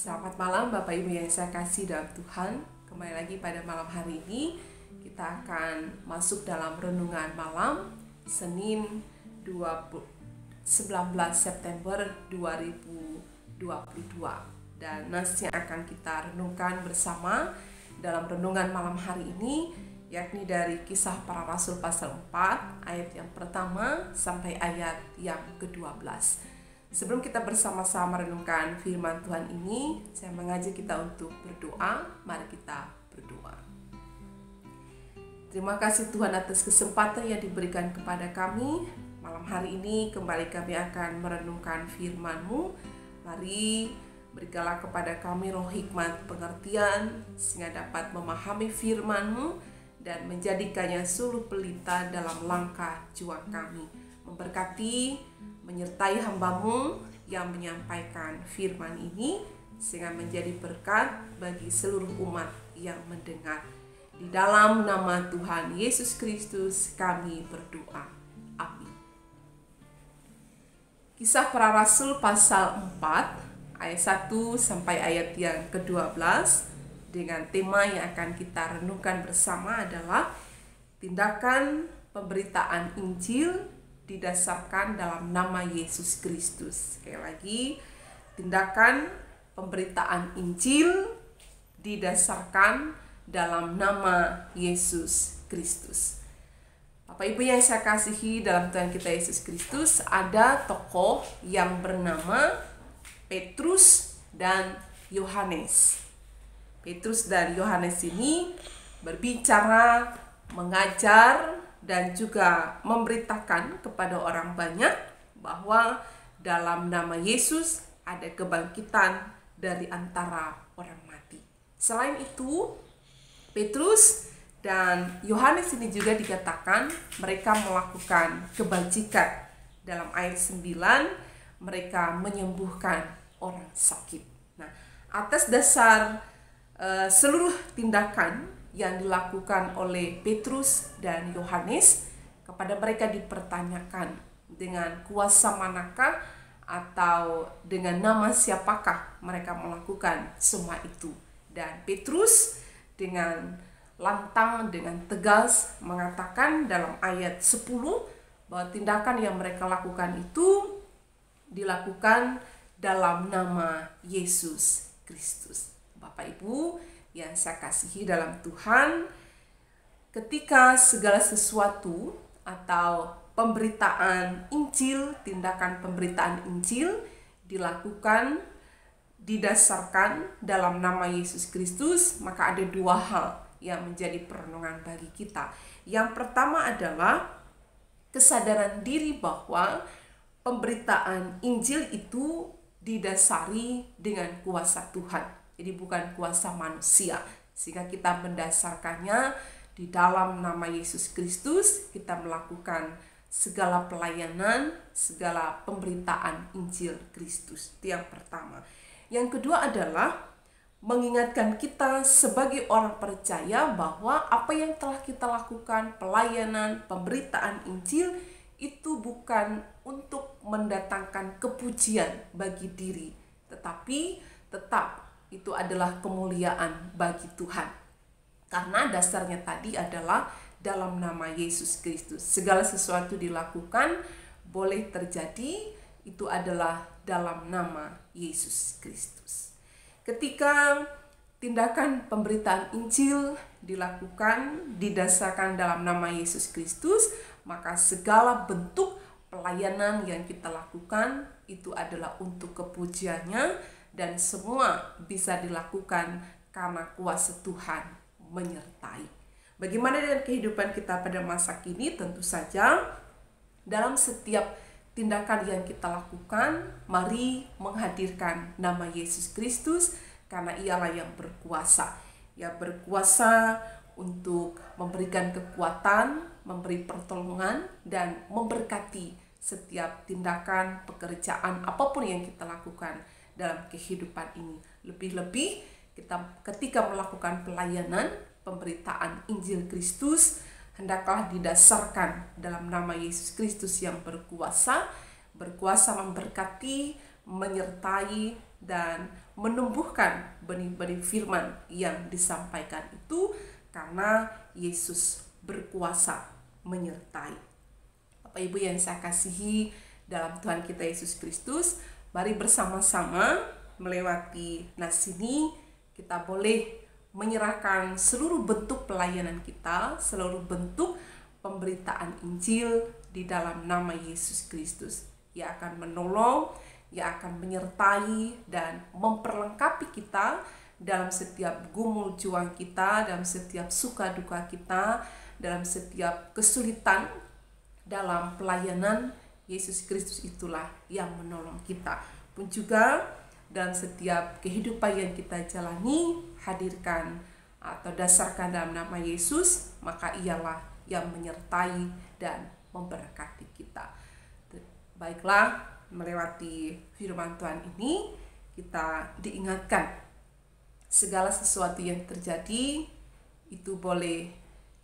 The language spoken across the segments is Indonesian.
Selamat malam Bapak Ibu yang saya kasih dalam Tuhan. Kembali lagi pada malam hari ini kita akan masuk dalam renungan malam Senin 19 September 2022. Dan nas yang akan kita renungkan bersama dalam renungan malam hari ini yakni dari Kisah Para Rasul pasal 4 ayat yang pertama sampai ayat yang ke-12. Sebelum kita bersama-sama renungkan firman Tuhan ini, saya mengajak kita untuk berdoa. Mari kita berdoa. Terima kasih Tuhan atas kesempatan yang diberikan kepada kami. Malam hari ini kembali kami akan merenungkan firman-Mu. Mari berikanlah kepada kami roh hikmat pengertian, sehingga dapat memahami firman-Mu dan menjadikannya suluh pelita dalam langkah juang kami. Memberkati, menyertai hamba-Mu yang menyampaikan firman ini sehingga menjadi berkat bagi seluruh umat yang mendengar. Di dalam nama Tuhan Yesus Kristus kami berdoa. Amin. Kisah Para Rasul pasal 4 ayat 1 sampai ayat yang ke-12 dengan tema yang akan kita renungkan bersama adalah tindakan pemberitaan Injil didasarkan dalam nama Yesus Kristus. Sekali lagi, tindakan pemberitaan Injil didasarkan dalam nama Yesus Kristus. Bapak Ibu yang saya kasihi dalam Tuhan kita Yesus Kristus, ada tokoh yang bernama Petrus dan Yohanes. Petrus dan Yohanes ini berbicara, mengajar, dan juga memberitakan kepada orang banyak bahwa dalam nama Yesus ada kebangkitan dari antara orang mati. Selain itu, Petrus dan Yohanes ini juga dikatakan mereka melakukan kebajikan. Dalam ayat 9, mereka menyembuhkan orang sakit. Nah, atas dasar seluruh tindakan yang dilakukan oleh Petrus dan Yohanes, kepada mereka dipertanyakan dengan kuasa manakah atau dengan nama siapakah mereka melakukan semua itu. Dan Petrus dengan lantang, dengan tegas mengatakan dalam ayat 10 bahwa tindakan yang mereka lakukan itu dilakukan dalam nama Yesus Kristus. Bapak Ibu yang saya kasihi dalam Tuhan, ketika segala sesuatu atau pemberitaan Injil, tindakan pemberitaan Injil dilakukan didasarkan dalam nama Yesus Kristus, maka ada dua hal yang menjadi perenungan bagi kita. Yang pertama adalah kesadaran diri bahwa pemberitaan Injil itu didasari dengan kuasa Tuhan. Jadi bukan kuasa manusia, sehingga kita mendasarkannya di dalam nama Yesus Kristus. Kita melakukan segala pelayanan, segala pemberitaan Injil Kristus. Itu yang pertama. Yang kedua adalah mengingatkan kita sebagai orang percaya bahwa apa yang telah kita lakukan, pelayanan, pemberitaan Injil, itu bukan untuk mendatangkan kepujian bagi diri, tetapi tetap itu adalah kemuliaan bagi Tuhan. Karena dasarnya tadi adalah dalam nama Yesus Kristus. Segala sesuatu dilakukan, boleh terjadi, itu adalah dalam nama Yesus Kristus. Ketika tindakan pemberitaan Injil dilakukan didasarkan dalam nama Yesus Kristus, maka segala bentuk pelayanan yang kita lakukan itu adalah untuk kepujiannya, dan semua bisa dilakukan karena kuasa Tuhan menyertai. Bagaimana dengan kehidupan kita pada masa kini? Tentu saja dalam setiap tindakan yang kita lakukan, mari menghadirkan nama Yesus Kristus, karena ialah yang berkuasa. Yang berkuasa untuk memberikan kekuatan, memberi pertolongan, dan memberkati setiap tindakan, pekerjaan, apapun yang kita lakukan dalam kehidupan ini. Lebih-lebih kita ketika melakukan pelayanan pemberitaan Injil Kristus, hendaklah didasarkan dalam nama Yesus Kristus yang berkuasa memberkati, menyertai, dan menumbuhkan benih-benih firman yang disampaikan itu, karena Yesus berkuasa menyertai. Bapak Ibu yang saya kasihi dalam Tuhan kita Yesus Kristus, mari bersama-sama melewati nas ini kita boleh menyerahkan seluruh bentuk pelayanan kita, seluruh bentuk pemberitaan Injil di dalam nama Yesus Kristus. Ia akan menolong, ia akan menyertai dan memperlengkapi kita dalam setiap gumul juang kita, dalam setiap suka duka kita, dalam setiap kesulitan dalam pelayanan. Yesus Kristus itulah yang menolong kita. Pun juga dalam setiap kehidupan yang kita jalani, hadirkan atau dasarkan dalam nama Yesus, maka ialah yang menyertai dan memberkati kita. Baiklah, melewati firman Tuhan ini, kita diingatkan segala sesuatu yang terjadi itu boleh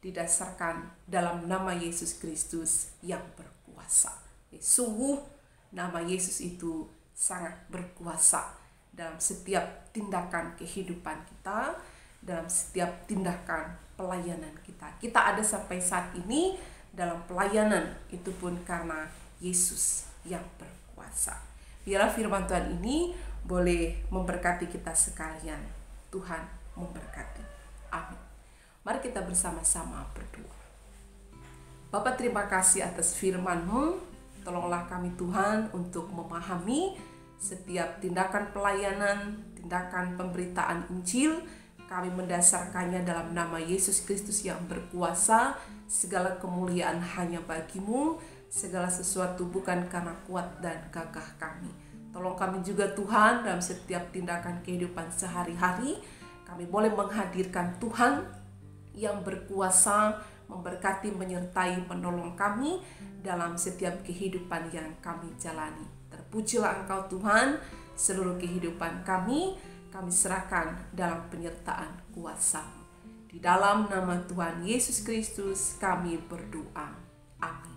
didasarkan dalam nama Yesus Kristus yang berkuasa. Sungguh nama Yesus itu sangat berkuasa dalam setiap tindakan kehidupan kita, dalam setiap tindakan pelayanan kita. Kita ada sampai saat ini dalam pelayanan, itu pun karena Yesus yang berkuasa. Biarlah firman Tuhan ini boleh memberkati kita sekalian. Tuhan memberkati. Amin. Mari kita bersama-sama berdoa. Bapa, terima kasih atas firman-Mu. Tolonglah kami Tuhan untuk memahami setiap tindakan pelayanan, tindakan pemberitaan Injil. Kami mendasarkannya dalam nama Yesus Kristus yang berkuasa. Segala kemuliaan hanya bagi-Mu, segala sesuatu bukan karena kuat dan gagah kami. Tolong kami juga Tuhan dalam setiap tindakan kehidupan sehari-hari. Kami boleh menghadirkan Tuhan yang berkuasa, memberkati, menyertai, menolong kami dalam setiap kehidupan yang kami jalani. Terpujilah Engkau Tuhan, seluruh kehidupan kami serahkan dalam penyertaan kuasa-Mu. Di dalam nama Tuhan Yesus Kristus kami berdoa. Amin.